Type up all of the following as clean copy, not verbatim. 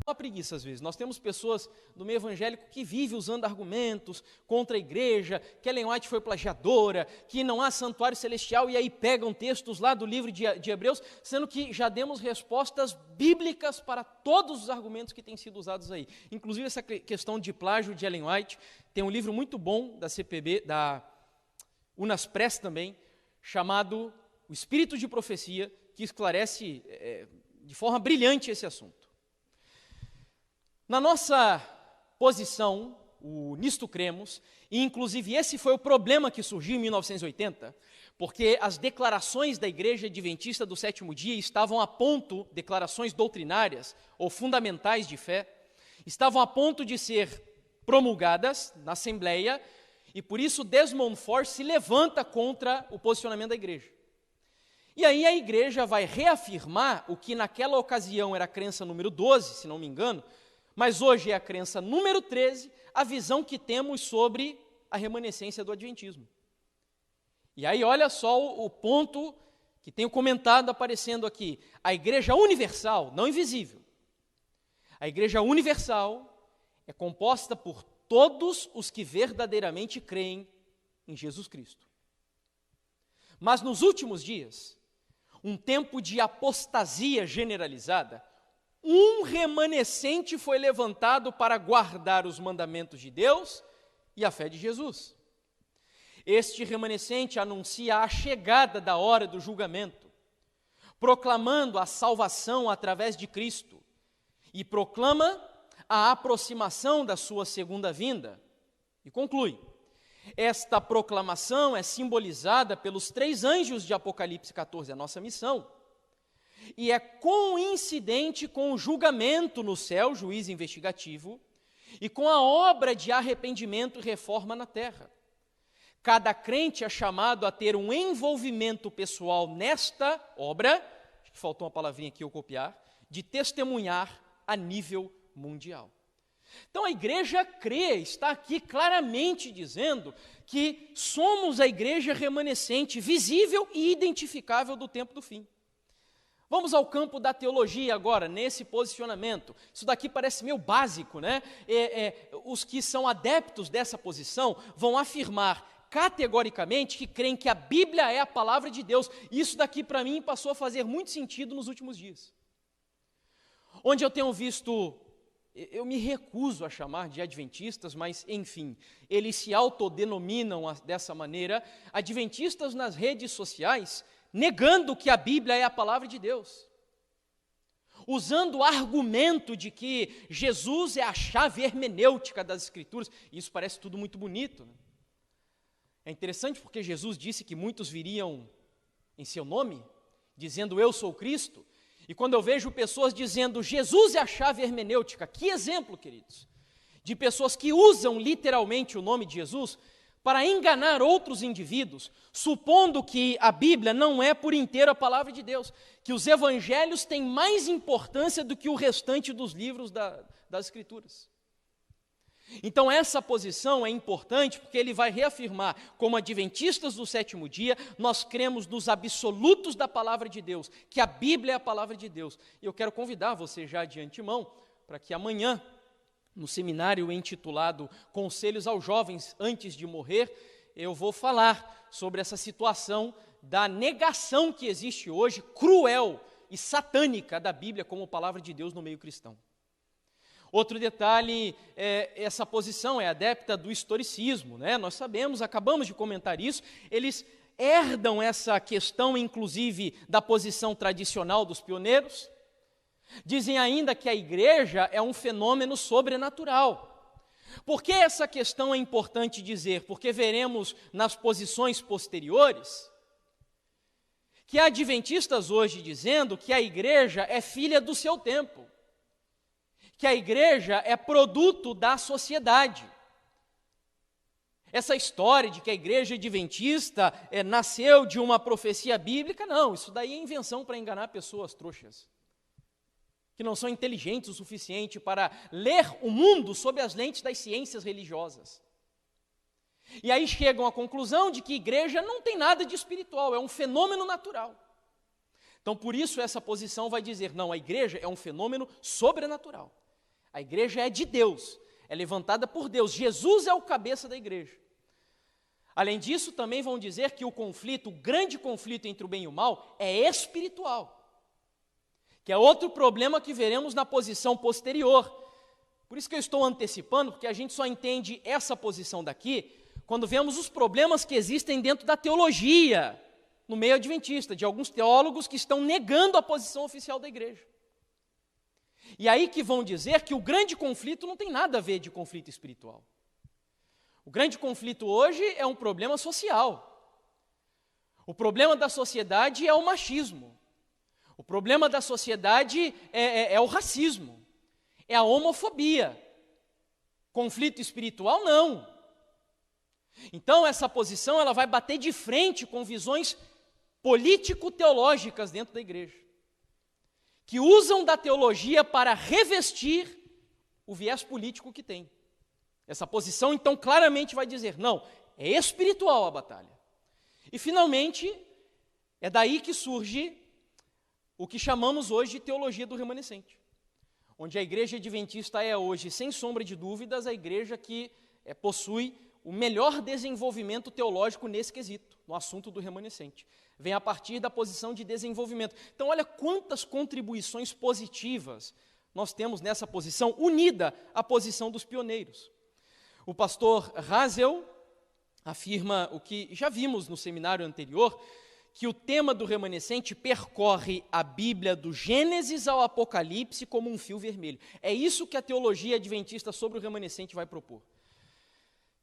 uma preguiça às vezes. Nós temos pessoas do meio evangélico que vivem usando argumentos contra a igreja, que Ellen White foi plagiadora, que não há santuário celestial, e aí pegam textos lá do livro de Hebreus, sendo que já demos respostas bíblicas para todos os argumentos que têm sido usados aí. Inclusive essa questão de plágio de Ellen White, tem um livro muito bom da CPB, da Unas Press também, chamado O Espírito de Profecia, que esclarece de forma brilhante esse assunto. Na nossa posição, o Nisto Cremos, e inclusive esse foi o problema que surgiu em 1980, porque as declarações da Igreja Adventista do Sétimo Dia estavam a ponto, declarações doutrinárias ou fundamentais de fé, estavam a ponto de ser promulgadas na Assembleia, e por isso Desmond Ford se levanta contra o posicionamento da Igreja. E aí a Igreja vai reafirmar o que naquela ocasião era a crença número 12, se não me engano, mas hoje é a crença número 13, a visão que temos sobre a remanescência do Adventismo. E aí olha só o ponto que tenho comentado aparecendo aqui. A Igreja Universal, não invisível, a Igreja Universal é composta por todos os que verdadeiramente creem em Jesus Cristo. Mas nos últimos dias, um tempo de apostasia generalizada, um remanescente foi levantado para guardar os mandamentos de Deus e a fé de Jesus. Este remanescente anuncia a chegada da hora do julgamento, proclamando a salvação através de Cristo, e proclama a aproximação da sua segunda vinda. E conclui: esta proclamação é simbolizada pelos 3 anjos de Apocalipse 14, a nossa missão, e é coincidente com o julgamento no céu, juiz investigativo, e com a obra de arrependimento e reforma na terra. Cada crente é chamado a ter um envolvimento pessoal nesta obra, acho que faltou uma palavrinha aqui eu copiar, de testemunhar a nível mundial. Então a igreja crê, está aqui claramente dizendo que somos a igreja remanescente, visível e identificável do tempo do fim. Vamos ao campo da teologia agora, nesse posicionamento. Isso daqui parece meio básico, né? Os que são adeptos dessa posição vão afirmar categoricamente que creem que a Bíblia é a palavra de Deus. Isso daqui para mim passou a fazer muito sentido nos últimos dias. Onde eu tenho visto, eu me recuso a chamar de adventistas, mas enfim, eles se autodenominam dessa maneira, adventistas nas redes sociais, negando que a Bíblia é a palavra de Deus, usando o argumento de que Jesus é a chave hermenêutica das Escrituras. Isso parece tudo muito bonito, né? É interessante porque Jesus disse que muitos viriam em seu nome, dizendo eu sou Cristo, e quando eu vejo pessoas dizendo Jesus é a chave hermenêutica, que exemplo, queridos, de pessoas que usam literalmente o nome de Jesus para enganar outros indivíduos, supondo que a Bíblia não é por inteiro a palavra de Deus, que os evangelhos têm mais importância do que o restante dos livros das Escrituras. Então essa posição é importante porque ele vai reafirmar, como adventistas do sétimo dia, nós cremos nos absolutos da palavra de Deus, que a Bíblia é a palavra de Deus. E eu quero convidar você já de antemão, para que amanhã, no seminário intitulado Conselhos aos Jovens Antes de Morrer, eu vou falar sobre essa situação da negação que existe hoje, cruel e satânica da Bíblia como palavra de Deus no meio cristão. Outro detalhe, essa posição é adepta do historicismo, né? Nós sabemos, acabamos de comentar isso, eles herdam essa questão, inclusive, da posição tradicional dos pioneiros. Dizem ainda que a igreja é um fenômeno sobrenatural. Por que essa questão é importante dizer? Porque veremos nas posições posteriores que há adventistas hoje dizendo que a igreja é filha do seu tempo, que a igreja é produto da sociedade. Essa história de que a igreja adventista nasceu de uma profecia bíblica, não, isso daí é invenção para enganar pessoas trouxas, que não são inteligentes o suficiente para ler o mundo sob as lentes das ciências religiosas. E aí chegam à conclusão de que igreja não tem nada de espiritual, é um fenômeno natural. Então, por isso, essa posição vai dizer, não, a igreja é um fenômeno sobrenatural. A igreja é de Deus, é levantada por Deus. Jesus é o cabeça da igreja. Além disso, também vão dizer que o grande conflito entre o bem e o mal, é espiritual, que é outro problema que veremos na posição posterior. Por isso que eu estou antecipando, porque a gente só entende essa posição daqui quando vemos os problemas que existem dentro da teologia, no meio adventista, de alguns teólogos que estão negando a posição oficial da igreja. E aí que vão dizer que o grande conflito não tem nada a ver de conflito espiritual. O grande conflito hoje é um problema social. O problema da sociedade é o machismo. O problema da sociedade é o racismo, é a homofobia. Conflito espiritual, não. Então, essa posição ela vai bater de frente com visões político-teológicas dentro da igreja, que usam da teologia para revestir o viés político que tem. Essa posição, então, claramente vai dizer, não, é espiritual a batalha. E, finalmente, é daí que surge o que chamamos hoje de teologia do remanescente, onde a igreja adventista é hoje, sem sombra de dúvidas, a igreja que possui o melhor desenvolvimento teológico nesse quesito, no assunto do remanescente. Vem a partir da posição de desenvolvimento. Então, olha quantas contribuições positivas nós temos nessa posição, unida à posição dos pioneiros. O pastor Hazel afirma o que já vimos no seminário anterior, que o tema do remanescente percorre a Bíblia do Gênesis ao Apocalipse como um fio vermelho. É isso que a teologia adventista sobre o remanescente vai propor.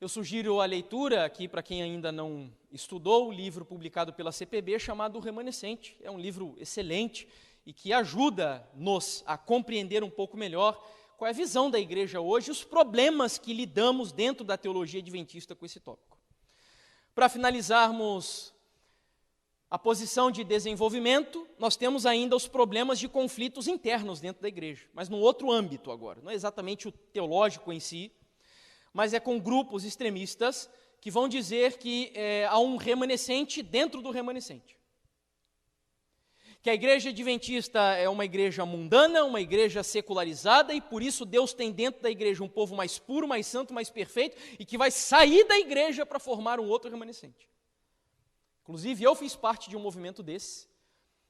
Eu sugiro a leitura aqui, para quem ainda não estudou, o livro publicado pela CPB chamado O Remanescente. É um livro excelente e que ajuda-nos a compreender um pouco melhor qual é a visão da igreja hoje e os problemas que lidamos dentro da teologia adventista com esse tópico. Para finalizarmos a posição de desenvolvimento, nós temos ainda os problemas de conflitos internos dentro da igreja, mas num outro âmbito agora, não é exatamente o teológico em si, mas é com grupos extremistas que vão dizer que há um remanescente dentro do remanescente. Que a igreja adventista é uma igreja mundana, uma igreja secularizada, e por isso Deus tem dentro da igreja um povo mais puro, mais santo, mais perfeito, e que vai sair da igreja para formar um outro remanescente. Inclusive, eu fiz parte de um movimento desse.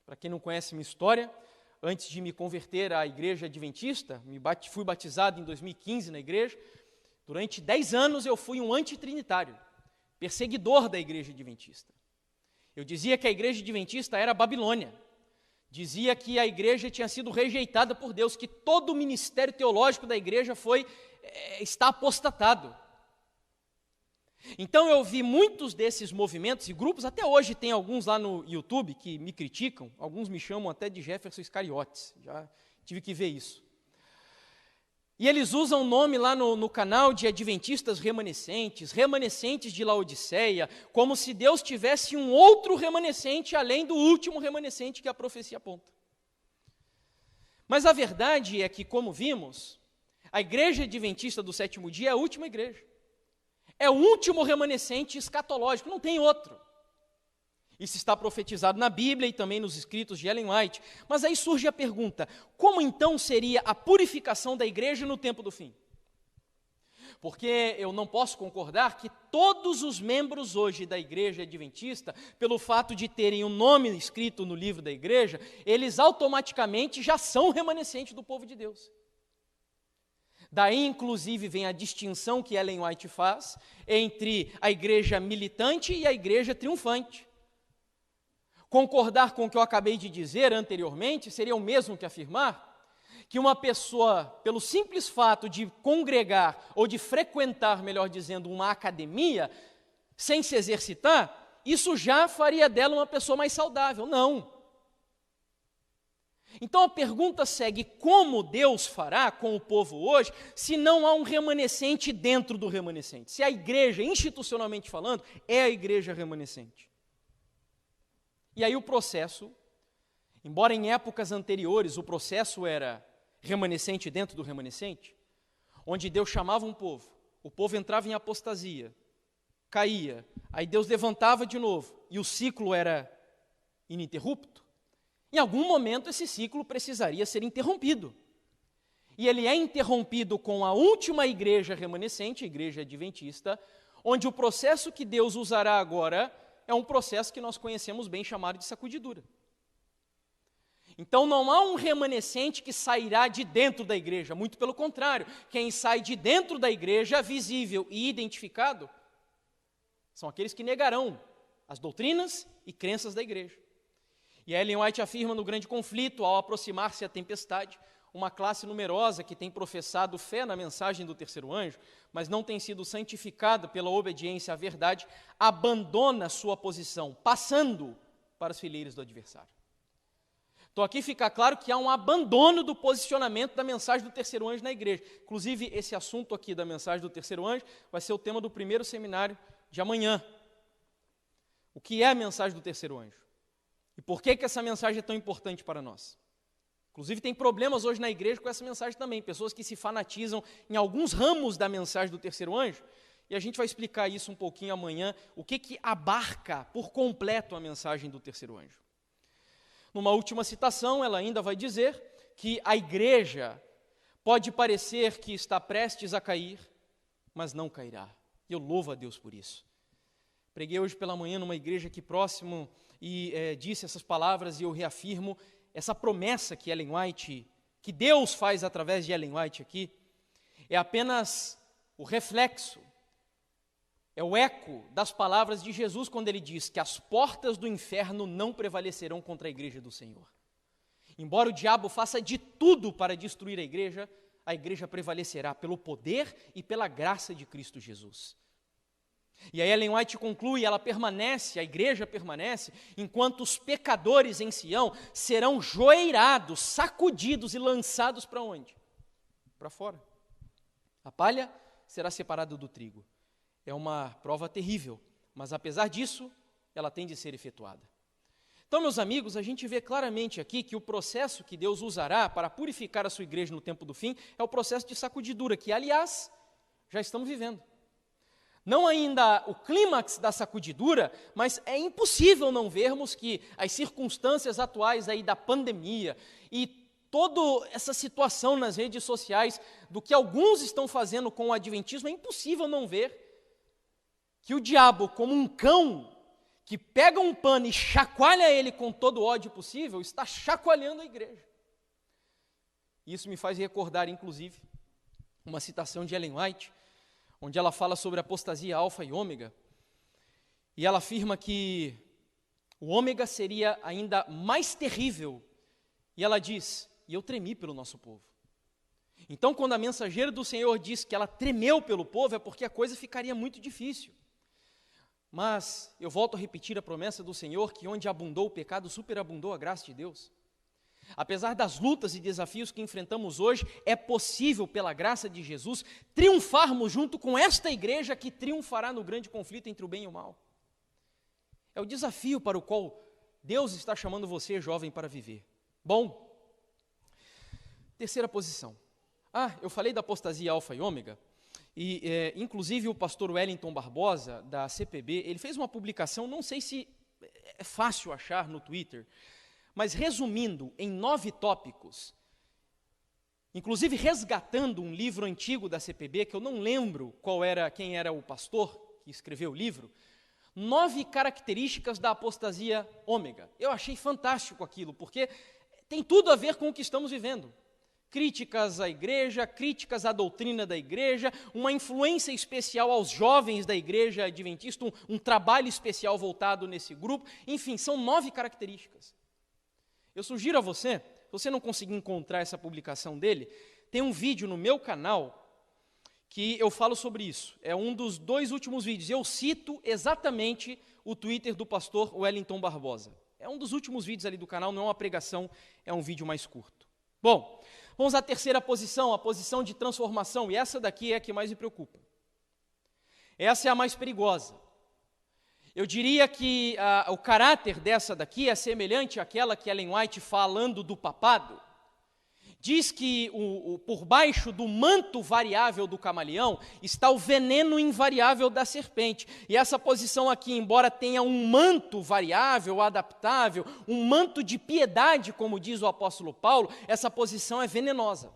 Para quem não conhece minha história, antes de me converter à igreja adventista, fui batizado em 2015 na igreja. Durante 10 anos eu fui um antitrinitário, perseguidor da igreja adventista. Eu dizia que a igreja adventista era a Babilônia. Dizia que a igreja tinha sido rejeitada por Deus, que todo o ministério teológico da igreja está apostatado. Então eu vi muitos desses movimentos e grupos, até hoje tem alguns lá no YouTube que me criticam, alguns me chamam até de Jefferson Iscariotes, já tive que ver isso. E eles usam o nome lá no canal de adventistas remanescentes de Laodiceia, como se Deus tivesse um outro remanescente além do último remanescente que a profecia aponta. Mas a verdade é que, como vimos, a igreja adventista do sétimo dia é a última igreja. É o último remanescente escatológico, não tem outro. Isso está profetizado na Bíblia e também nos escritos de Ellen White. Mas aí surge a pergunta, como então seria a purificação da igreja no tempo do fim? Porque eu não posso concordar que todos os membros hoje da igreja adventista, pelo fato de terem o nome escrito no livro da igreja, eles automaticamente já são remanescentes do povo de Deus. Daí, inclusive, vem a distinção que Ellen White faz entre a igreja militante e a igreja triunfante. Concordar com o que eu acabei de dizer anteriormente seria o mesmo que afirmar que uma pessoa, pelo simples fato de congregar ou de frequentar, melhor dizendo, uma academia, sem se exercitar, isso já faria dela uma pessoa mais saudável. Não. Então a pergunta segue, como Deus fará com o povo hoje, se não há um remanescente dentro do remanescente? Se a igreja, institucionalmente falando, é a igreja remanescente. E aí o processo, embora em épocas anteriores o processo era remanescente dentro do remanescente, onde Deus chamava o povo entrava em apostasia, caía, aí Deus levantava de novo, e o ciclo era ininterrupto, em algum momento esse ciclo precisaria ser interrompido. e ele é interrompido com a última igreja remanescente, a igreja adventista, onde o processo que Deus usará agora é um processo que nós conhecemos bem, chamado de sacudidura. Então não há um remanescente que sairá de dentro da igreja, muito pelo contrário, quem sai de dentro da igreja, visível e identificado, são aqueles que negarão as doutrinas e crenças da igreja. E Ellen White afirma no Grande Conflito, ao aproximar-se a tempestade, uma classe numerosa que tem professado fé na mensagem do terceiro anjo, mas não tem sido santificada pela obediência à verdade, abandona sua posição, passando para as fileiras do adversário. Então aqui fica claro que há um abandono do posicionamento da mensagem do terceiro anjo na igreja. Inclusive, esse assunto aqui da mensagem do terceiro anjo vai ser o tema do primeiro seminário de amanhã. O que é a mensagem do terceiro anjo? E por que essa mensagem é tão importante para nós? Inclusive, tem problemas hoje na igreja com essa mensagem também. Pessoas que se fanatizam em alguns ramos da mensagem do terceiro anjo. E a gente vai explicar isso um pouquinho amanhã, o que abarca por completo a mensagem do terceiro anjo. Numa última citação, ela ainda vai dizer que a igreja pode parecer que está prestes a cair, mas não cairá. E eu louvo a Deus por isso. Preguei hoje pela manhã numa igreja aqui próximo e disse essas palavras e eu reafirmo essa promessa que Ellen White, que Deus faz através de Ellen White aqui, é apenas o reflexo, é o eco das palavras de Jesus quando ele diz que as portas do inferno não prevalecerão contra a igreja do Senhor. Embora o diabo faça de tudo para destruir a igreja prevalecerá pelo poder e pela graça de Cristo Jesus. E aí Ellen White conclui, ela permanece, a igreja permanece, enquanto os pecadores em Sião serão joeirados, sacudidos e lançados para onde? Para fora. A palha será separada do trigo. É uma prova terrível, mas apesar disso, ela tem de ser efetuada. Então, meus amigos, a gente vê claramente aqui que o processo que Deus usará para purificar a sua igreja no tempo do fim é o processo de sacudidura, que, aliás, já estamos vivendo. Não ainda o clímax da sacudidura, mas é impossível não vermos que as circunstâncias atuais aí da pandemia e toda essa situação nas redes sociais do que alguns estão fazendo com o adventismo, é impossível não ver que o diabo, como um cão que pega um pano e chacoalha ele com todo o ódio possível, está chacoalhando a igreja. Isso me faz recordar, inclusive, uma citação de Ellen White, onde ela fala sobre a apostasia alfa e ômega, e ela afirma que o ômega seria ainda mais terrível, e ela diz, e eu tremi pelo nosso povo. Então, quando a mensageira do Senhor diz que ela tremeu pelo povo, é porque a coisa ficaria muito difícil. Mas eu volto a repetir a promessa do Senhor, que onde abundou o pecado, superabundou a graça de Deus. Apesar das lutas e desafios que enfrentamos hoje, é possível, pela graça de Jesus, triunfarmos junto com esta igreja que triunfará no grande conflito entre o bem e o mal. É o desafio para o qual Deus está chamando você, jovem, para viver. Bom, terceira posição. Eu falei da apostasia alfa e ômega, e inclusive o pastor Wellington Barbosa, da CPB, ele fez uma publicação, não sei se é fácil achar no Twitter, mas resumindo em 9 tópicos, inclusive resgatando um livro antigo da CPB, que eu não lembro quem era o pastor que escreveu o livro, 9 características da apostasia ômega. Eu achei fantástico aquilo, porque tem tudo a ver com o que estamos vivendo. Críticas à igreja, críticas à doutrina da igreja, uma influência especial aos jovens da igreja adventista, um trabalho especial voltado nesse grupo, enfim, são 9 características. Eu sugiro a você, se você não conseguir encontrar essa publicação dele, tem um vídeo no meu canal que eu falo sobre isso. É um dos 2 últimos vídeos. Eu cito exatamente o Twitter do pastor Wellington Barbosa. É um dos últimos vídeos ali do canal, não é uma pregação, é um vídeo mais curto. Bom, vamos à terceira posição, a posição de transformação, e essa daqui é a que mais me preocupa. Essa é a mais perigosa. Eu diria que o caráter dessa daqui é semelhante àquela que Ellen White, falando do papado, diz que por baixo do manto variável do camaleão está o veneno invariável da serpente. E essa posição aqui, embora tenha um manto variável, adaptável, um manto de piedade, como diz o apóstolo Paulo, essa posição é venenosa.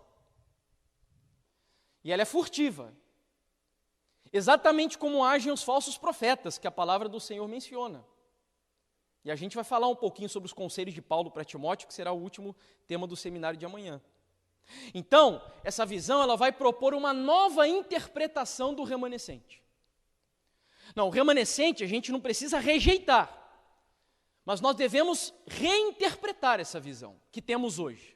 E ela é furtiva. Exatamente como agem os falsos profetas, que a palavra do Senhor menciona. E a gente vai falar um pouquinho sobre os conselhos de Paulo para Timóteo, que será o último tema do seminário de amanhã. Então, essa visão ela vai propor uma nova interpretação do remanescente. Não, o remanescente a gente não precisa rejeitar, mas nós devemos reinterpretar essa visão que temos hoje.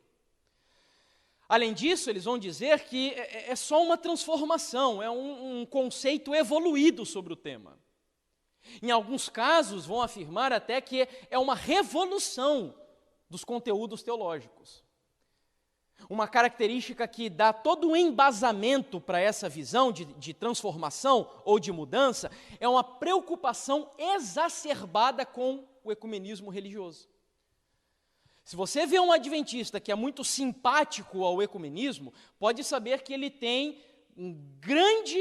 Além disso, eles vão dizer que é só uma transformação, é um conceito evoluído sobre o tema. Em alguns casos, vão afirmar até que é uma revolução dos conteúdos teológicos. Uma característica que dá todo o embasamento para essa visão de transformação ou de mudança é uma preocupação exacerbada com o ecumenismo religioso. Se você vê um adventista que é muito simpático ao ecumenismo, pode saber que ele tem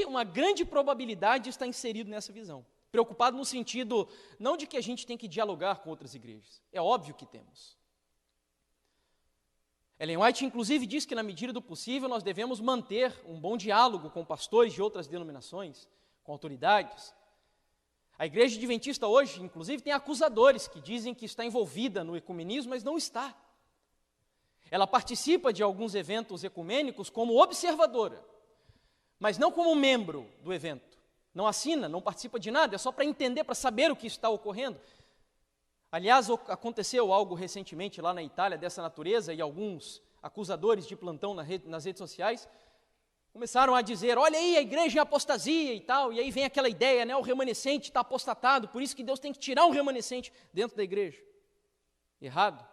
uma grande probabilidade de estar inserido nessa visão. Preocupado no sentido, não de que a gente tem que dialogar com outras igrejas, é óbvio que temos. Ellen White, inclusive, diz que, na medida do possível, nós devemos manter um bom diálogo com pastores de outras denominações, com autoridades. A igreja adventista hoje, inclusive, tem acusadores que dizem que está envolvida no ecumenismo, mas não está. Ela participa de alguns eventos ecumênicos como observadora, mas não como membro do evento. Não assina, não participa de nada, é só para entender, para saber o que está ocorrendo. Aliás, aconteceu algo recentemente lá na Itália dessa natureza e alguns acusadores de plantão nas redes sociais começaram a dizer, olha aí, a igreja é apostasia e tal, e aí vem aquela ideia, né, o remanescente está apostatado, por isso que Deus tem que tirar um remanescente dentro da igreja. Errado.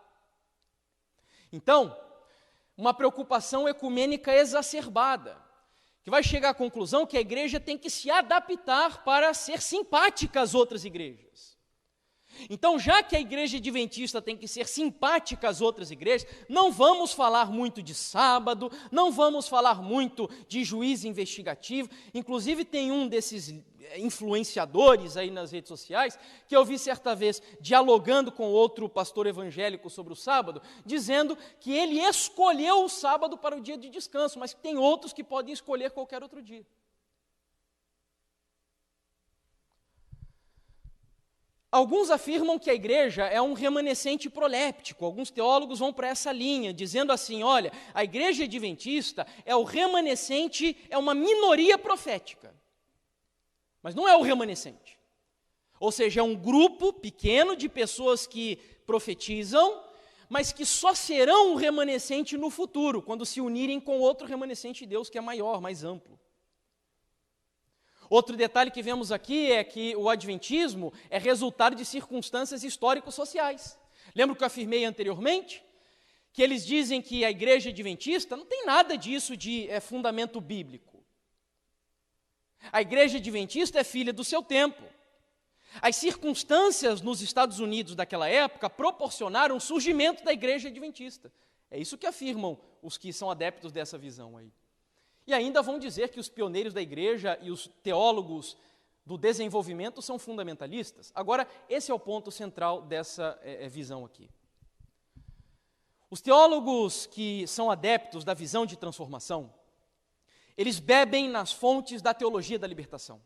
Então, uma preocupação ecumênica exacerbada, que vai chegar à conclusão que a igreja tem que se adaptar para ser simpática às outras igrejas. Então, já que a igreja adventista tem que ser simpática às outras igrejas, não vamos falar muito de sábado, não vamos falar muito de juízo investigativo. Inclusive, tem um desses influenciadores aí nas redes sociais, que eu vi certa vez dialogando com outro pastor evangélico sobre o sábado, dizendo que ele escolheu o sábado para o dia de descanso, mas que tem outros que podem escolher qualquer outro dia. Alguns afirmam que a igreja é um remanescente proléptico, alguns teólogos vão para essa linha, dizendo assim, olha, a igreja adventista é o remanescente, é uma minoria profética, mas não é o remanescente. Ou seja, é um grupo pequeno de pessoas que profetizam, mas que só serão um remanescente no futuro, quando se unirem com outro remanescente de Deus que é maior, mais amplo. Outro detalhe que vemos aqui é que o adventismo é resultado de circunstâncias históricos-sociais. Lembra que eu afirmei anteriormente? Que eles dizem que a igreja adventista não tem nada disso de fundamento bíblico. A igreja adventista é filha do seu tempo. As circunstâncias nos Estados Unidos daquela época proporcionaram o surgimento da igreja adventista. É isso que afirmam os que são adeptos dessa visão aí. E ainda vão dizer que os pioneiros da igreja e os teólogos do desenvolvimento são fundamentalistas. Agora, esse é o ponto central dessa visão aqui. Os teólogos que são adeptos da visão de transformação, eles bebem nas fontes da teologia da libertação.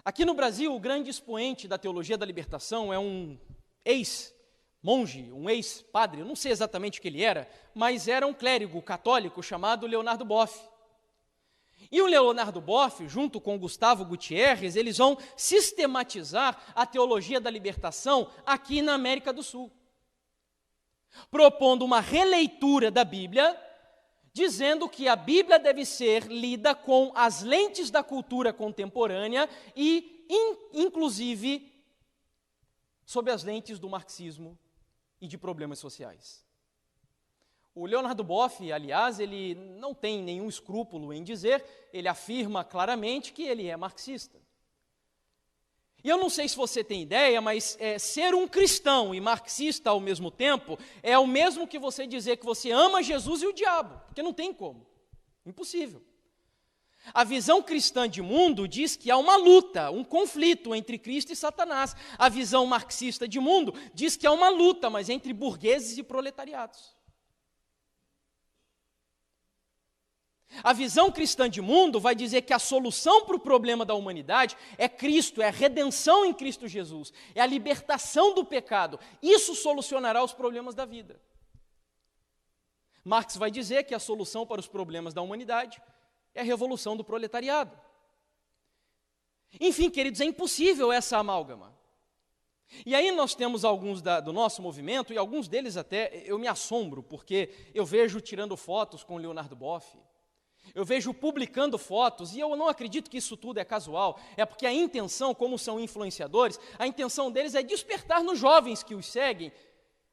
Aqui no Brasil, o grande expoente da teologia da libertação é um ex-monge, um ex-padre, eu não sei exatamente o que ele era, mas era um clérigo católico chamado Leonardo Boff. E o Leonardo Boff, junto com Gustavo Gutierrez, eles vão sistematizar a teologia da libertação aqui na América do Sul, propondo uma releitura da Bíblia, dizendo que a Bíblia deve ser lida com as lentes da cultura contemporânea e, inclusive, sob as lentes do marxismo e de problemas sociais. O Leonardo Boff, aliás, ele não tem nenhum escrúpulo em dizer, ele afirma claramente que ele é marxista. E eu não sei se você tem ideia, mas ser um cristão e marxista ao mesmo tempo é o mesmo que você dizer que você ama Jesus e o diabo, porque não tem como, impossível. A visão cristã de mundo diz que há uma luta, um conflito entre Cristo e Satanás. A visão marxista de mundo diz que há uma luta, mas entre burgueses e proletariados. A visão cristã de mundo vai dizer que a solução para o problema da humanidade é Cristo, é a redenção em Cristo Jesus, é a libertação do pecado. Isso solucionará os problemas da vida. Marx vai dizer que a solução para os problemas da humanidade é a revolução do proletariado. Enfim, queridos, é impossível essa amálgama. E aí nós temos alguns do nosso movimento, e alguns deles até eu me assombro, porque eu vejo tirando fotos com Leonardo Boff, eu vejo publicando fotos, e eu não acredito que isso tudo é casual, é porque a intenção, como são influenciadores, a intenção deles é despertar nos jovens que os seguem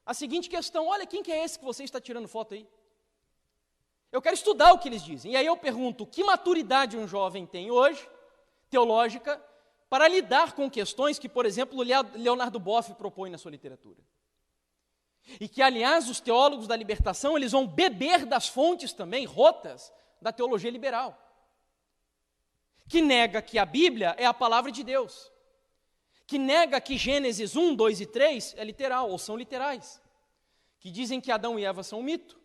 a seguinte questão: olha, quem que é esse que você está tirando foto aí? Eu quero estudar o que eles dizem. E aí eu pergunto, que maturidade um jovem tem hoje, teológica, para lidar com questões que, por exemplo, Leonardo Boff propõe na sua literatura? E que, aliás, os teólogos da libertação, eles vão beber das fontes também, rotas, da teologia liberal, que nega que a Bíblia é a palavra de Deus, que nega que Gênesis 1, 2 e 3 é literal, ou são literais, que dizem que Adão e Eva são um mito,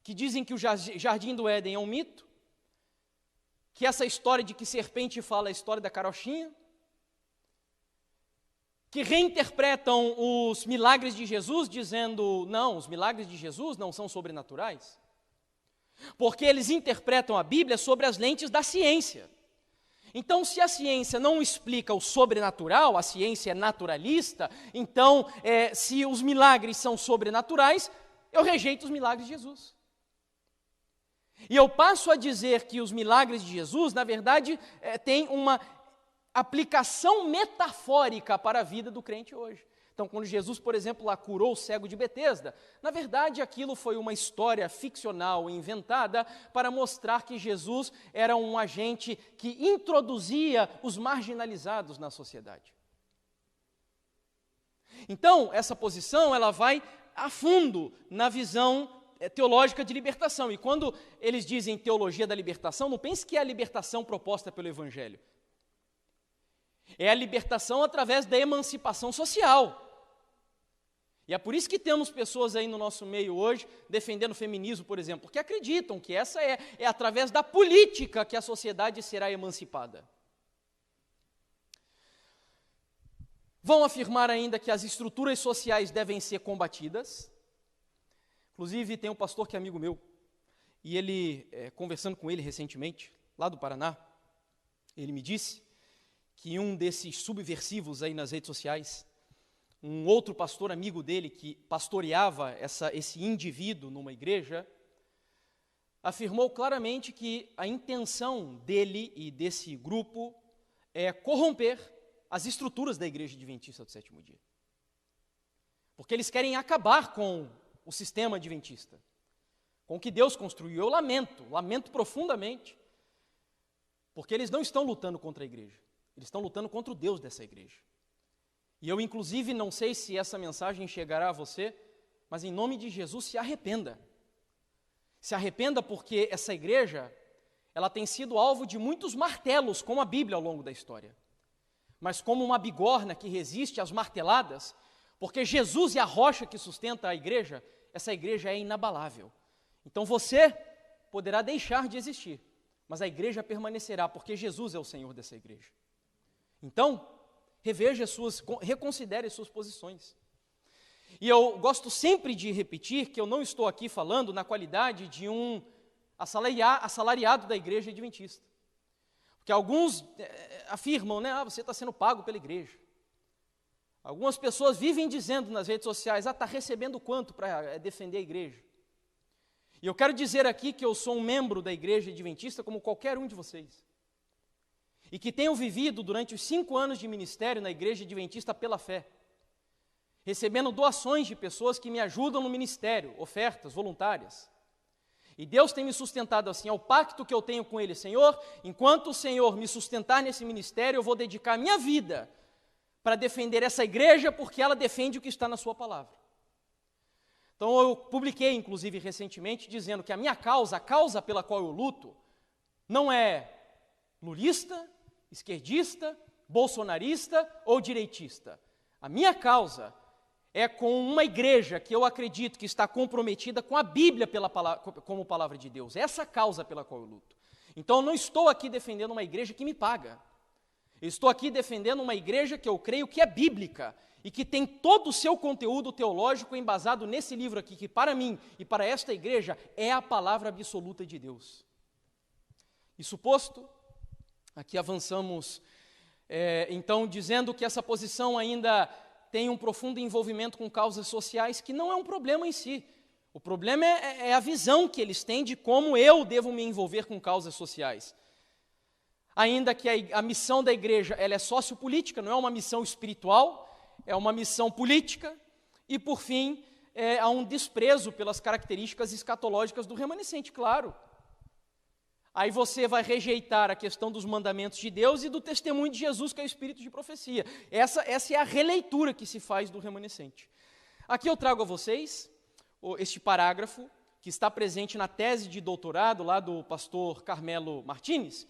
que dizem que o Jardim do Éden é um mito, que essa história de que serpente fala é a história da carochinha, que reinterpretam os milagres de Jesus dizendo, não, os milagres de Jesus não são sobrenaturais, porque eles interpretam a Bíblia sobre as lentes da ciência. Então, se a ciência não explica o sobrenatural, a ciência é naturalista, então, se os milagres são sobrenaturais, eu rejeito os milagres de Jesus. E eu passo a dizer que os milagres de Jesus, na verdade, têm uma aplicação metafórica para a vida do crente hoje. Então, quando Jesus, por exemplo, lá curou o cego de Betesda, na verdade aquilo foi uma história ficcional inventada para mostrar que Jesus era um agente que introduzia os marginalizados na sociedade. Então, essa posição, ela vai a fundo na visão teológica de libertação. E quando eles dizem teologia da libertação, não pense que é a libertação proposta pelo Evangelho. É a libertação através da emancipação social. E é por isso que temos pessoas aí no nosso meio hoje defendendo o feminismo, por exemplo, porque acreditam que essa é através da política que a sociedade será emancipada. Vão afirmar ainda que as estruturas sociais devem ser combatidas. Inclusive, tem um pastor que é amigo meu, e ele, conversando com ele recentemente, lá do Paraná, ele me disse que um desses subversivos aí nas redes sociais, um outro pastor amigo dele que pastoreava esse indivíduo numa igreja, afirmou claramente que a intenção dele e desse grupo é corromper as estruturas da Igreja Adventista do Sétimo Dia. Porque eles querem acabar com o sistema adventista, com o que Deus construiu. Eu lamento profundamente, porque eles não estão lutando contra a igreja, eles estão lutando contra o Deus dessa igreja. E eu, inclusive, não sei se essa mensagem chegará a você, mas em nome de Jesus, se arrependa. Se arrependa porque essa igreja, ela tem sido alvo de muitos martelos, como a Bíblia ao longo da história. Mas como uma bigorna que resiste às marteladas, porque Jesus é a rocha que sustenta a igreja, essa igreja é inabalável. Então você poderá deixar de existir, mas a igreja permanecerá, porque Jesus é o Senhor dessa igreja. Então, reconsidere suas posições. E eu gosto sempre de repetir que eu não estou aqui falando na qualidade de um assalariado da igreja adventista. Porque alguns afirmam, né, você está sendo pago pela igreja. Algumas pessoas vivem dizendo nas redes sociais, está recebendo quanto para defender a igreja? E eu quero dizer aqui que eu sou um membro da igreja adventista como qualquer um de vocês. E que tenho vivido durante os 5 anos de ministério na igreja adventista pela fé, recebendo doações de pessoas que me ajudam no ministério, ofertas voluntárias. E Deus tem me sustentado assim, é o pacto que eu tenho com Ele. Senhor, enquanto o Senhor me sustentar nesse ministério, eu vou dedicar a minha vida para defender essa igreja, porque ela defende o que está na sua palavra. Então eu publiquei, inclusive, recentemente, dizendo que a minha causa, a causa pela qual eu luto, não é lulista, esquerdista, bolsonarista ou direitista. A minha causa é com uma igreja que eu acredito que está comprometida com a Bíblia como palavra de Deus. Essa é a causa pela qual eu luto. Então eu não estou aqui defendendo uma igreja que me paga. Eu estou aqui defendendo uma igreja que eu creio que é bíblica e que tem todo o seu conteúdo teológico embasado nesse livro aqui, que para mim e para esta igreja é a palavra absoluta de Deus. Isso posto, aqui avançamos, então, dizendo que essa posição ainda tem um profundo envolvimento com causas sociais, que não é um problema em si. O problema é a visão que eles têm de como eu devo me envolver com causas sociais. Ainda que a missão da igreja ela é sociopolítica, não é uma missão espiritual, é uma missão política, e por fim, há um desprezo pelas características escatológicas do remanescente, claro. Aí você vai rejeitar a questão dos mandamentos de Deus e do testemunho de Jesus, que é o espírito de profecia. Essa é a releitura que se faz do remanescente. Aqui eu trago a vocês este parágrafo, que está presente na tese de doutorado lá do pastor Carmelo Martins,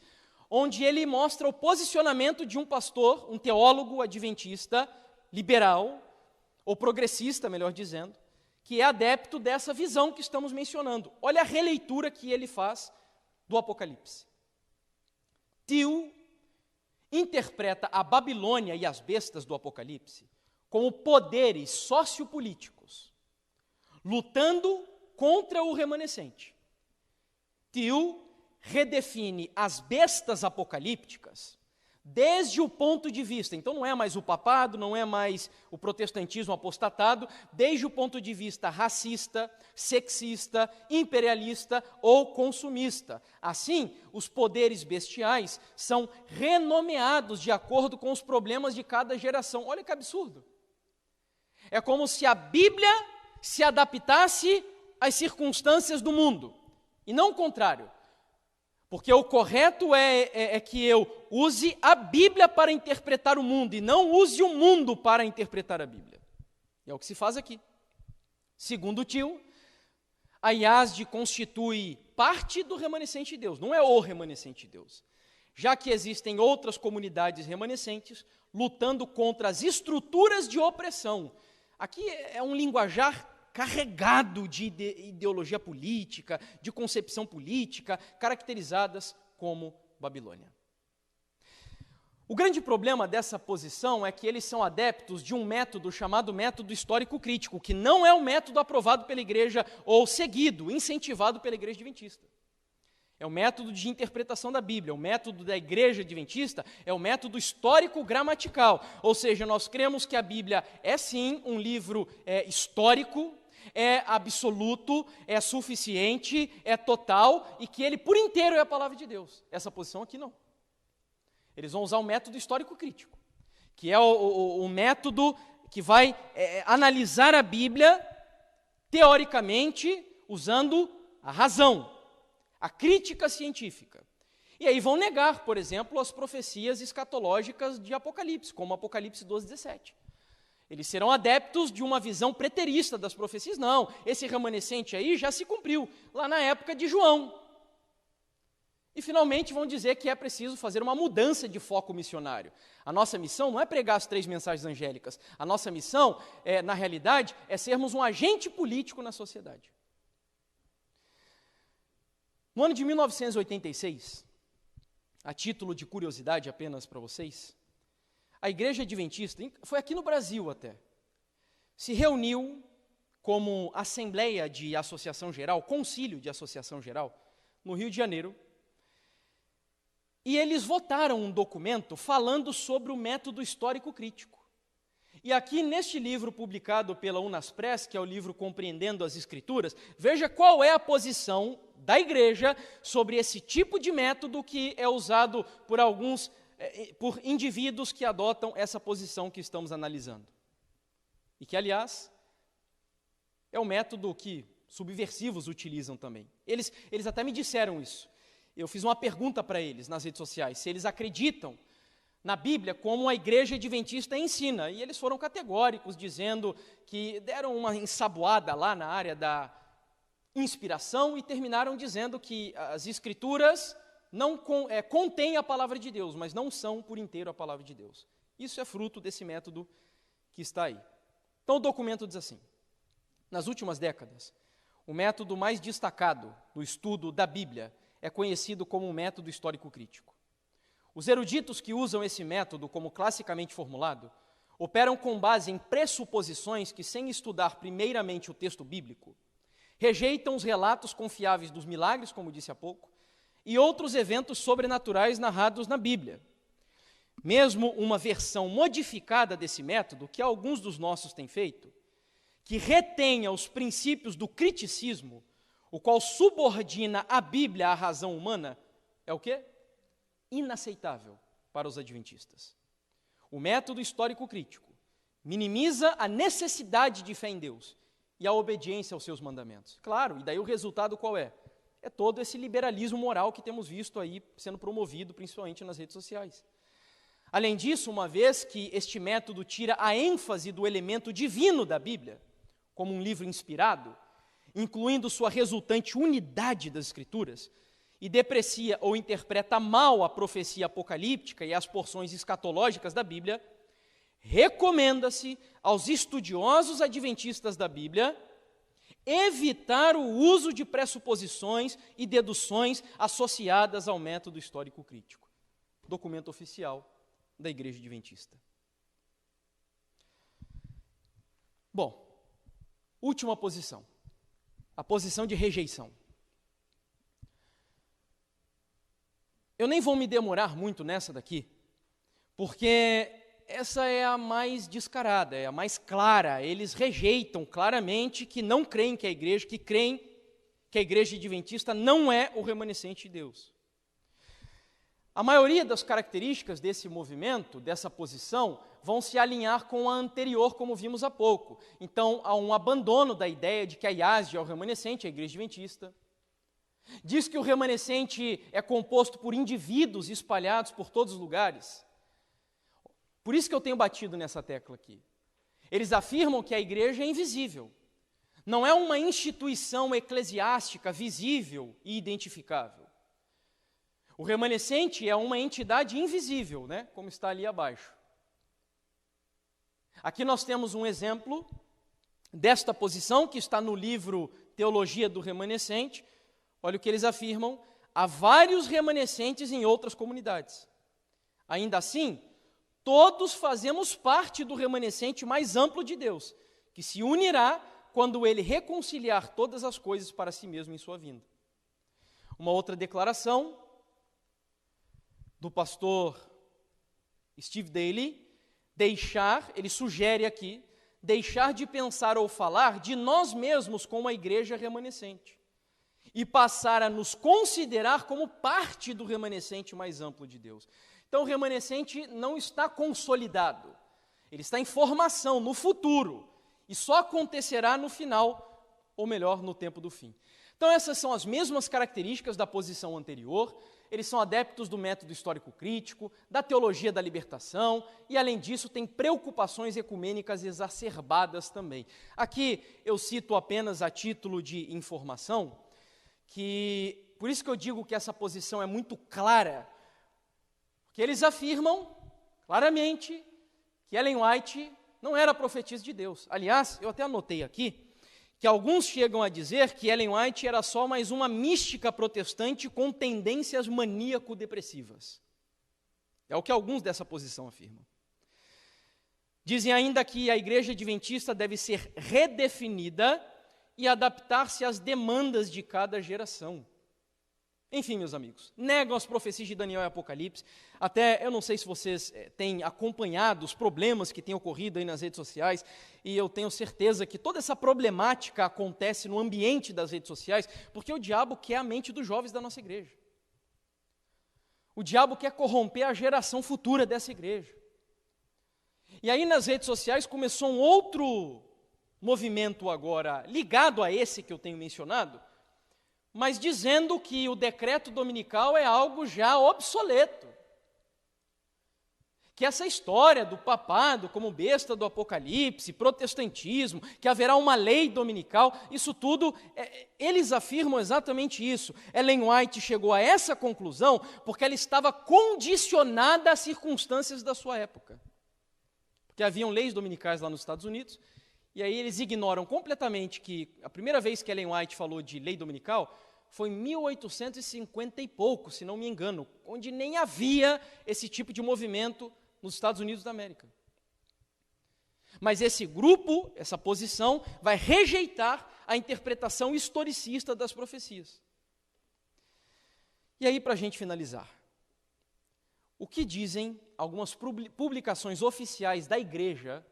onde ele mostra o posicionamento de um pastor, um teólogo adventista, liberal, ou progressista, melhor dizendo, que é adepto dessa visão que estamos mencionando. Olha a releitura que ele faz do Apocalipse. Thiel interpreta a Babilônia e as bestas do Apocalipse como poderes sociopolíticos, lutando contra o remanescente. Thiel redefine as bestas apocalípticas desde o ponto de vista, então não é mais o papado, não é mais o protestantismo apostatado, desde o ponto de vista racista, sexista, imperialista ou consumista. Assim, os poderes bestiais são renomeados de acordo com os problemas de cada geração. Olha que absurdo. É como se a Bíblia se adaptasse às circunstâncias do mundo, e não o contrário. Porque o correto é que eu use a Bíblia para interpretar o mundo e não use o mundo para interpretar a Bíblia. E é o que se faz aqui. Segundo Thiel, a IASD constitui parte do remanescente de Deus, não é o remanescente de Deus. Já que existem outras comunidades remanescentes lutando contra as estruturas de opressão. Aqui é um linguajar carregado de ideologia política, de concepção política, caracterizadas como Babilônia. O grande problema dessa posição é que eles são adeptos de um método chamado método histórico crítico, que não é um método aprovado pela igreja ou seguido, incentivado pela igreja adventista. É o método de interpretação da Bíblia. O método da igreja adventista é o método histórico-gramatical, ou seja, nós cremos que a Bíblia é sim um livro histórico, é absoluto, é suficiente, é total, e que ele por inteiro é a palavra de Deus. Essa posição aqui não. Eles vão usar o método histórico-crítico, que é o método que vai analisar a Bíblia teoricamente usando a razão, a crítica científica. E aí vão negar, por exemplo, as profecias escatológicas de Apocalipse, como Apocalipse 12:17. Eles serão adeptos de uma visão preterista das profecias. Não, esse remanescente aí já se cumpriu, lá na época de João. E finalmente vão dizer que é preciso fazer uma mudança de foco missionário. A nossa missão não é pregar as 3 mensagens angélicas. A nossa missão, na realidade, é sermos um agente político na sociedade. No ano de 1986, a título de curiosidade apenas para vocês, a Igreja Adventista, foi aqui no Brasil até, se reuniu como Assembleia de Associação Geral, Concílio de Associação Geral, no Rio de Janeiro, e eles votaram um documento falando sobre o método histórico crítico. E aqui neste livro publicado pela Unaspress, que é o livro Compreendendo as Escrituras, veja qual é a posição da igreja sobre esse tipo de método que é usado por indivíduos que adotam essa posição que estamos analisando. E que, aliás, é um método que subversivos utilizam também. Eles até me disseram isso. Eu fiz uma pergunta para eles nas redes sociais, se eles acreditam na Bíblia como a igreja adventista ensina. E eles foram categóricos, dizendo que deram uma ensaboada lá na área da inspiração e terminaram dizendo que as Escrituras não contêm a palavra de Deus, mas não são por inteiro a palavra de Deus. Isso é fruto desse método que está aí. Então o documento diz assim: nas últimas décadas, o método mais destacado do estudo da Bíblia é conhecido como o método histórico crítico. Os eruditos que usam esse método como classicamente formulado operam com base em pressuposições que, sem estudar primeiramente o texto bíblico, rejeitam os relatos confiáveis dos milagres, como disse há pouco, e outros eventos sobrenaturais narrados na Bíblia. Mesmo uma versão modificada desse método, que alguns dos nossos têm feito, que retenha os princípios do criticismo, o qual subordina a Bíblia à razão humana, é o quê? Inaceitável para os adventistas. O método histórico crítico minimiza a necessidade de fé em Deus e a obediência aos seus mandamentos. Claro, e daí o resultado qual é? É todo esse liberalismo moral que temos visto aí sendo promovido, principalmente nas redes sociais. Além disso, uma vez que este método tira a ênfase do elemento divino da Bíblia, como um livro inspirado, incluindo sua resultante unidade das Escrituras, e deprecia ou interpreta mal a profecia apocalíptica e as porções escatológicas da Bíblia, recomenda-se aos estudiosos adventistas da Bíblia evitar o uso de pressuposições e deduções associadas ao método histórico crítico. Documento oficial da Igreja Adventista. Bom, última posição, a posição de rejeição. Eu nem vou me demorar muito nessa daqui, porque essa é a mais descarada, é a mais clara. Eles rejeitam claramente que não creem que a igreja, que creem que a Igreja Adventista não é o remanescente de Deus. A maioria das características desse movimento, dessa posição, vão se alinhar com a anterior, como vimos há pouco. Então, há um abandono da ideia de que a IASD é o remanescente, a Igreja Adventista. Diz que o remanescente é composto por indivíduos espalhados por todos os lugares. Por isso que eu tenho batido nessa tecla aqui. Eles afirmam que a igreja é invisível. Não é uma instituição eclesiástica visível e identificável. O remanescente é uma entidade invisível, né? Como está ali abaixo. Aqui nós temos um exemplo desta posição que está no livro Teologia do Remanescente. Olha o que eles afirmam: há vários remanescentes em outras comunidades. Ainda assim, todos fazemos parte do remanescente mais amplo de Deus, que se unirá quando ele reconciliar todas as coisas para si mesmo em sua vinda. Uma outra declaração do pastor Steve Daly, ele sugere aqui, deixar de pensar ou falar de nós mesmos como a igreja remanescente e passar a nos considerar como parte do remanescente mais amplo de Deus. Então, o remanescente não está consolidado, ele está em formação, no futuro, e só acontecerá no final, ou melhor, no tempo do fim. Então, essas são as mesmas características da posição anterior. Eles são adeptos do método histórico crítico, da teologia da libertação, e, além disso, têm preocupações ecumênicas exacerbadas também. Aqui eu cito apenas a título de informação, que, por isso que eu digo que essa posição é muito clara, porque eles afirmam claramente que Ellen White não era profetisa de Deus. Aliás, eu até anotei aqui que alguns chegam a dizer que Ellen White era só mais uma mística protestante com tendências maníaco-depressivas. É o que alguns dessa posição afirmam. Dizem ainda que a Igreja Adventista deve ser redefinida e adaptar-se às demandas de cada geração. Enfim, meus amigos, negam as profecias de Daniel e Apocalipse. Até, eu não sei se vocês têm acompanhado os problemas que têm ocorrido aí nas redes sociais, e eu tenho certeza que toda essa problemática acontece no ambiente das redes sociais, porque o diabo quer a mente dos jovens da nossa igreja. O diabo quer corromper a geração futura dessa igreja. E aí nas redes sociais começou um outro movimento agora, ligado a esse que eu tenho mencionado, mas dizendo que o decreto dominical é algo já obsoleto. Que essa história do papado como besta do Apocalipse, protestantismo, que haverá uma lei dominical, isso tudo, eles afirmam exatamente isso. Ellen White chegou a essa conclusão porque ela estava condicionada às circunstâncias da sua época. Porque haviam leis dominicais lá nos Estados Unidos, E aí eles ignoram completamente que a primeira vez que Ellen White falou de lei dominical foi em 1850 e pouco, se não me engano, onde nem havia esse tipo de movimento nos Estados Unidos da América. Mas esse grupo, essa posição, vai rejeitar a interpretação historicista das profecias. E aí, para a gente finalizar, o que dizem algumas publicações oficiais da igreja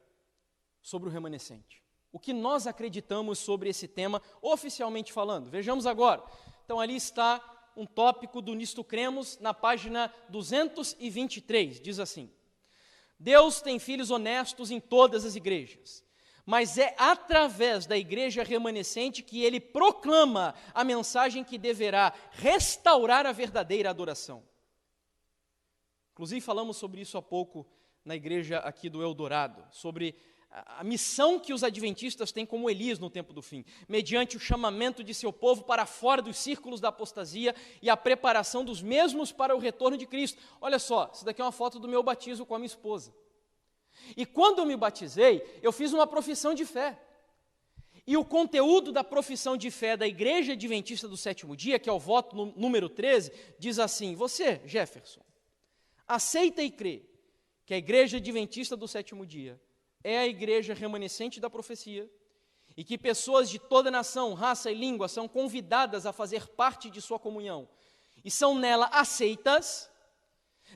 sobre o remanescente? O que nós acreditamos sobre esse tema, oficialmente falando? Vejamos agora. Então, ali está um tópico do Nisto Cremos, na página 223, diz assim: Deus tem filhos honestos em todas as igrejas, mas é através da igreja remanescente que ele proclama a mensagem que deverá restaurar a verdadeira adoração. Inclusive falamos sobre isso há pouco na igreja aqui do Eldorado, sobre a missão que os adventistas têm como Elias no tempo do fim, mediante o chamamento de seu povo para fora dos círculos da apostasia e a preparação dos mesmos para o retorno de Cristo. Olha só, isso daqui é uma foto do meu batismo com a minha esposa. E quando eu me batizei, eu fiz uma profissão de fé. E o conteúdo da profissão de fé da Igreja Adventista do Sétimo Dia, que é o voto número 13, diz assim: você, Jefferson, aceita e crê que a Igreja Adventista do Sétimo Dia é a igreja remanescente da profecia e que pessoas de toda nação, raça e língua são convidadas a fazer parte de sua comunhão e são nela aceitas,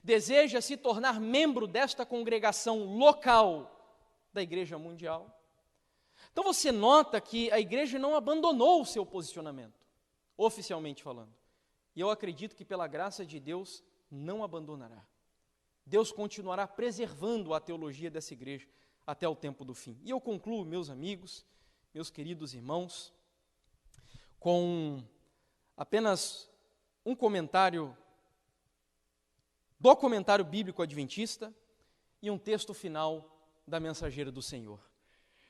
deseja se tornar membro desta congregação local da igreja mundial. Então você nota que a igreja não abandonou o seu posicionamento, oficialmente falando. E eu acredito que pela graça de Deus não abandonará. Deus continuará preservando a teologia dessa igreja até o tempo do fim. E eu concluo, meus amigos, meus queridos irmãos, com apenas um comentário do comentário bíblico adventista e um texto final da Mensageira do Senhor.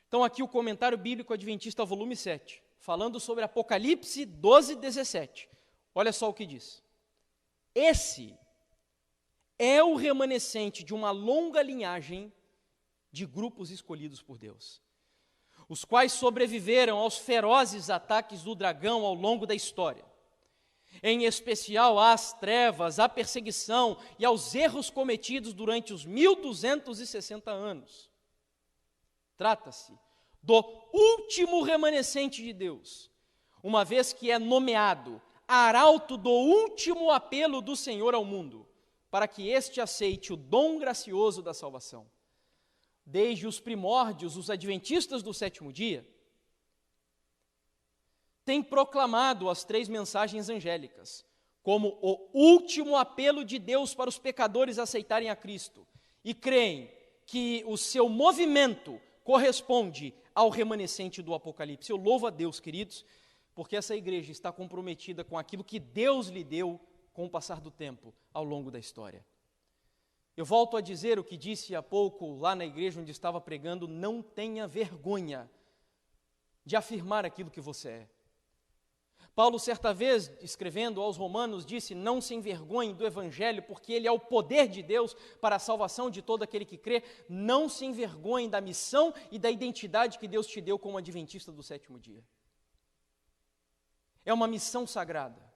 Então aqui o comentário bíblico adventista, volume 7, falando sobre Apocalipse 12, 17. Olha só o que diz: esse é o remanescente de uma longa linhagem de grupos escolhidos por Deus, os quais sobreviveram aos ferozes ataques do dragão ao longo da história, em especial às trevas, à perseguição e aos erros cometidos durante os 1260 anos. Trata-se do último remanescente de Deus, uma vez que é nomeado arauto do último apelo do Senhor ao mundo, para que este aceite o dom gracioso da salvação. Desde os primórdios, os adventistas do sétimo dia têm proclamado as 3 mensagens angélicas como o último apelo de Deus para os pecadores aceitarem a Cristo e creem que o seu movimento corresponde ao remanescente do Apocalipse. Eu louvo a Deus, queridos, porque essa igreja está comprometida com aquilo que Deus lhe deu com o passar do tempo ao longo da história. Eu volto a dizer o que disse há pouco lá na igreja onde estava pregando: não tenha vergonha de afirmar aquilo que você é. Paulo, certa vez, escrevendo aos Romanos, disse: não se envergonhe do Evangelho, porque ele é o poder de Deus para a salvação de todo aquele que crê. Não se envergonhe da missão e da identidade que Deus te deu como adventista do sétimo dia. É uma missão sagrada.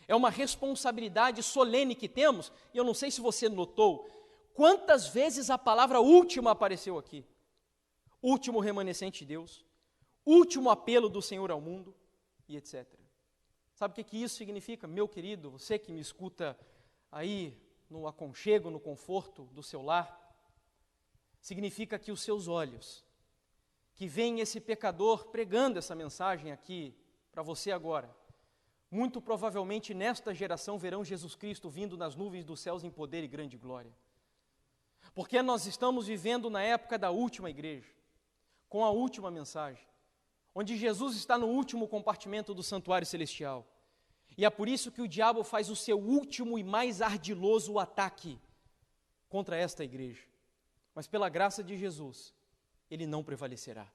É uma responsabilidade solene que temos, e eu não sei se você notou, quantas vezes a palavra última apareceu aqui. Último remanescente de Deus, último apelo do Senhor ao mundo, e etc. Sabe o que isso significa, meu querido, você que me escuta aí no aconchego, no conforto do seu lar? Significa que os seus olhos, que veem esse pecador pregando essa mensagem aqui para você agora, muito provavelmente nesta geração verão Jesus Cristo vindo nas nuvens dos céus em poder e grande glória. Porque nós estamos vivendo na época da última igreja, com a última mensagem, onde Jesus está no último compartimento do santuário celestial. E é por isso que o diabo faz o seu último e mais ardiloso ataque contra esta igreja. Mas pela graça de Jesus, ele não prevalecerá.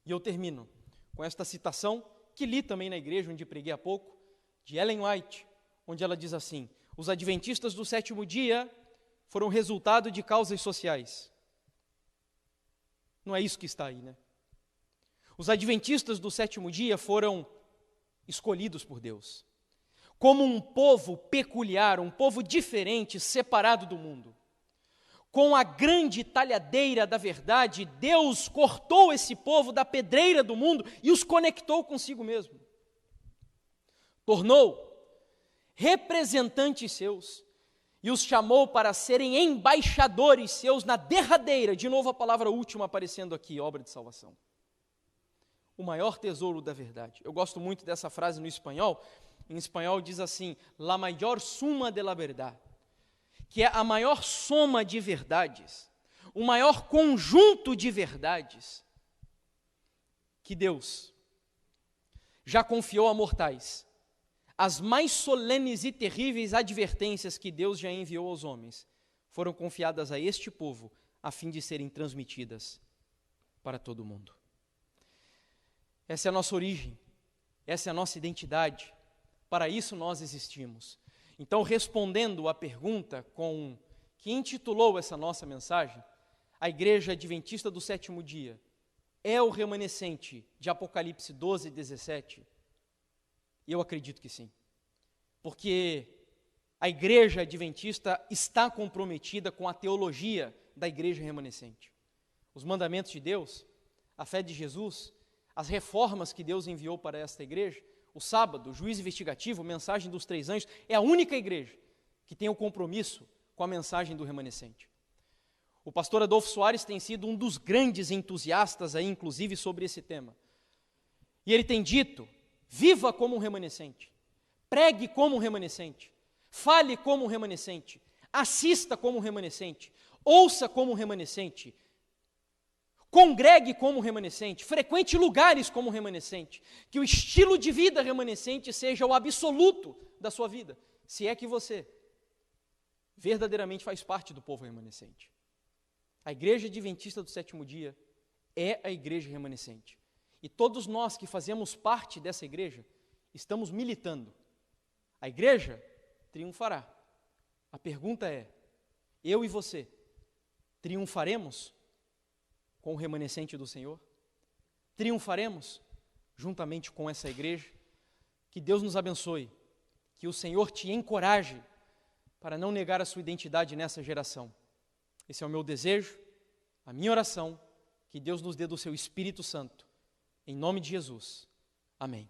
E eu termino com esta citação, que li também na igreja onde preguei há pouco, de Ellen White, onde ela diz assim: os adventistas do sétimo dia foram resultado de causas sociais. Não é isso que está aí, né? Os adventistas do sétimo dia foram escolhidos por Deus, como um povo peculiar, um povo diferente, separado do mundo. Com a grande talhadeira da verdade, Deus cortou esse povo da pedreira do mundo e os conectou consigo mesmo. Tornou representantes seus e os chamou para serem embaixadores seus na derradeira, de novo a palavra última aparecendo aqui, obra de salvação. O maior tesouro da verdade. Eu gosto muito dessa frase no espanhol. Em espanhol diz assim, la mayor suma de la verdad, que é a maior soma de verdades, o maior conjunto de verdades que Deus já confiou a mortais. As mais solenes e terríveis advertências que Deus já enviou aos homens foram confiadas a este povo, a fim de serem transmitidas para todo o mundo. Essa é a nossa origem, essa é a nossa identidade, para isso nós existimos. Então, respondendo à pergunta que intitulou essa nossa mensagem, a Igreja Adventista do Sétimo Dia é o remanescente de Apocalipse 12, 17? Eu acredito que sim, porque a Igreja Adventista está comprometida com a teologia da Igreja remanescente. Os mandamentos de Deus, a fé de Jesus, as reformas que Deus enviou para esta igreja, o sábado, o juízo investigativo, mensagem dos 3 anjos, é a única igreja que tem o compromisso com a mensagem do remanescente. O pastor Adolfo Soares tem sido um dos grandes entusiastas aí, inclusive, sobre esse tema. E ele tem dito, viva como um remanescente, pregue como um remanescente, fale como um remanescente, assista como um remanescente, ouça como um remanescente, congregue como remanescente, frequente lugares como remanescente, que o estilo de vida remanescente seja o absoluto da sua vida, se é que você verdadeiramente faz parte do povo remanescente. A Igreja Adventista do Sétimo Dia é a igreja remanescente. E todos nós que fazemos parte dessa igreja, estamos militando. A igreja triunfará. A pergunta é, eu e você, triunfaremos com o remanescente do Senhor? Triunfaremos juntamente com essa igreja? Que Deus nos abençoe, que o Senhor te encoraje para não negar a sua identidade nessa geração. Esse é o meu desejo, a minha oração, que Deus nos dê do seu Espírito Santo, em nome de Jesus. Amém.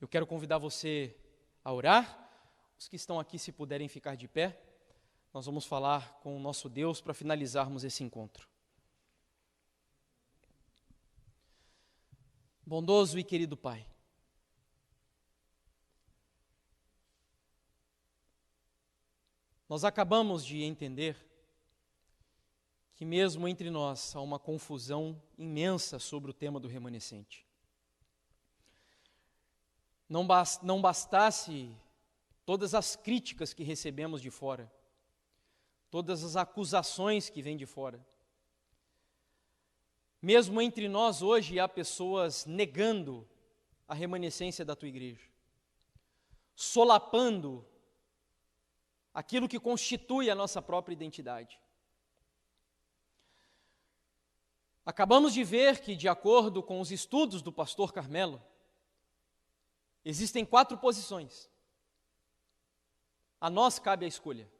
Eu quero convidar você a orar, os que estão aqui, se puderem ficar de pé, nós vamos falar com o nosso Deus para finalizarmos esse encontro. Bondoso e querido Pai, nós acabamos de entender que mesmo entre nós há uma confusão imensa sobre o tema do remanescente. Não bastasse todas as críticas que recebemos de fora, todas as acusações que vêm de fora, mesmo entre nós hoje há pessoas negando a remanescência da tua igreja, solapando aquilo que constitui a nossa própria identidade. Acabamos de ver que, de acordo com os estudos do pastor Carmelo, existem 4 posições. A nós cabe a escolha.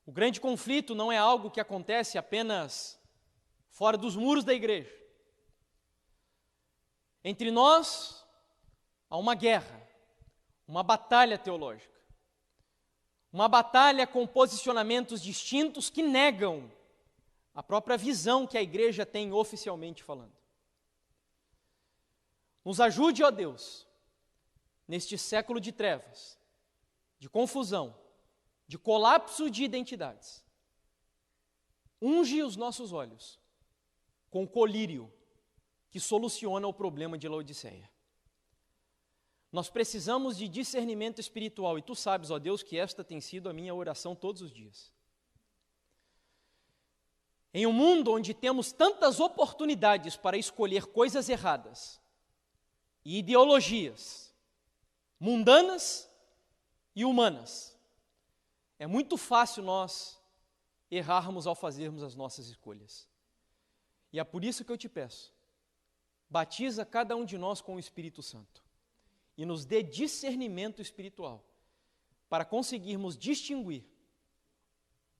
O grande conflito não é algo que acontece apenas fora dos muros da igreja. Entre nós há uma guerra, uma batalha teológica, uma batalha com posicionamentos distintos que negam a própria visão que a igreja tem oficialmente falando. Nos ajude, ó Deus, neste século de trevas, de confusão, de colapso de identidades. Unge os nossos olhos com o colírio que soluciona o problema de Laodiceia. Nós precisamos de discernimento espiritual, e tu sabes, ó Deus, que esta tem sido a minha oração todos os dias. Em um mundo onde temos tantas oportunidades para escolher coisas erradas e ideologias mundanas e humanas, é muito fácil nós errarmos ao fazermos as nossas escolhas. E é por isso que eu te peço, batiza cada um de nós com o Espírito Santo e nos dê discernimento espiritual para conseguirmos distinguir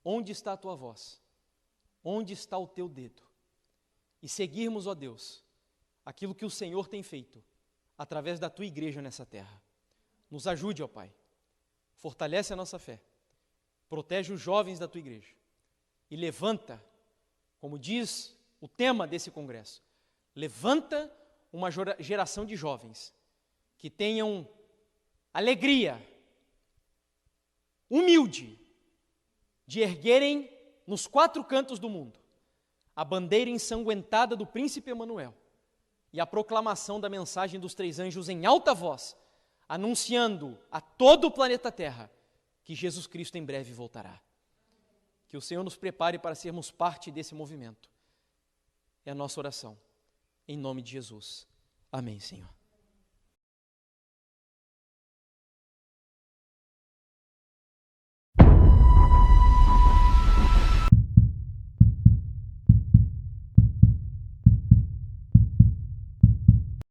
onde está a tua voz, onde está o teu dedo, e seguirmos, ó Deus, aquilo que o Senhor tem feito através da tua igreja nessa terra. Nos ajude, ó Pai, fortalece a nossa fé, protege os jovens da tua igreja e levanta, como diz o tema desse congresso, levanta uma geração de jovens que tenham alegria, humilde, de erguerem nos 4 cantos do mundo a bandeira ensanguentada do príncipe Emanuel e a proclamação da mensagem dos 3 anjos em alta voz, anunciando a todo o planeta Terra que Jesus Cristo em breve voltará. Que o Senhor nos prepare para sermos parte desse movimento. É a nossa oração. Em nome de Jesus. Amém, Senhor.